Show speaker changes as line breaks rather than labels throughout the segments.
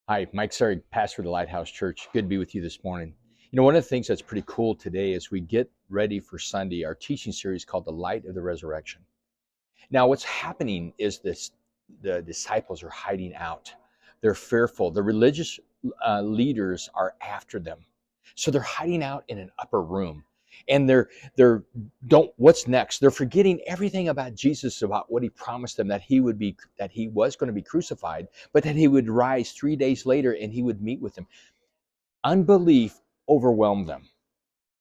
Hi, Mike Sarek, pastor of the Lighthouse Church. Good to be with you this morning. One of the things that's pretty cool today as we get ready for Sunday, our teaching series called The Light of the Resurrection. Now, what's happening is the disciples are hiding out. They're fearful. The religious leaders are after them. So they're hiding out in an upper room. And they're don't what's next? They're forgetting everything about Jesus, about what he promised them, that he was going to be crucified, but that he would rise 3 days later and he would meet with them. Unbelief overwhelmed them.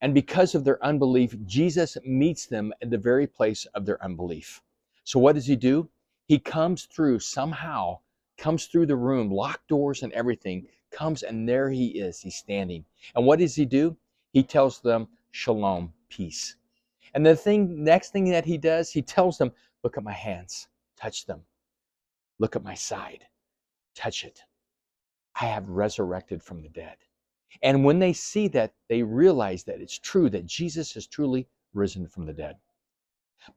And because of their unbelief, Jesus meets them at the very place of their unbelief. So what does he do? He comes through somehow, comes through the room, locked doors and everything, comes and there he is. He's standing. And what does he do? He tells them, shalom, peace. And next thing that he does, he tells them, look at my hands, touch them. Look at my side, touch it. I have resurrected from the dead. And when they see that, they realize that it's true, that Jesus has truly risen from the dead.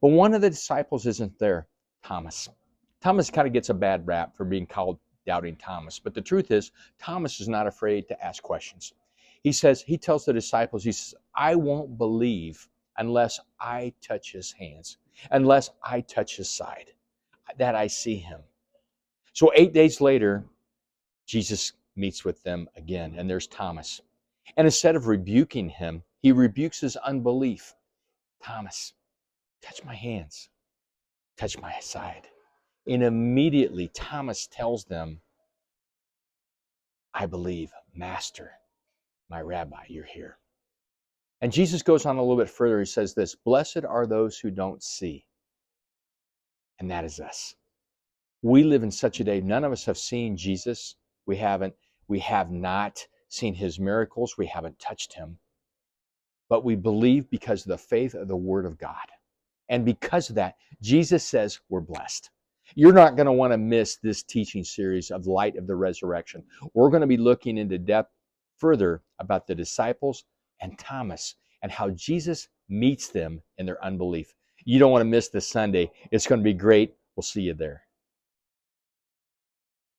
But one of the disciples isn't there, Thomas. Thomas kind of gets a bad rap for being called Doubting Thomas. But the truth is, Thomas is not afraid to ask questions. He tells the disciples, he says, I won't believe unless I touch his hands, unless I touch his side, that I see him. So 8 days later, Jesus meets with them again, and there's Thomas. And instead of rebuking him, he rebukes his unbelief. Thomas, touch my hands, touch my side. And immediately Thomas tells them, I believe, Master, my Rabbi, you're here. And Jesus goes on a little bit further. He says this, blessed are those who don't see. And that is us. We live in such a day. None of us have seen Jesus. We have not seen his miracles. We haven't touched him. But we believe because of the faith of the Word of God. And because of that, Jesus says we're blessed. You're not going to want to miss this teaching series of Light of the Resurrection. We're going to be looking into depth further about the disciples and Thomas and how Jesus meets them in their unbelief. You don't want to miss this Sunday. It's going to be great. We'll see you there.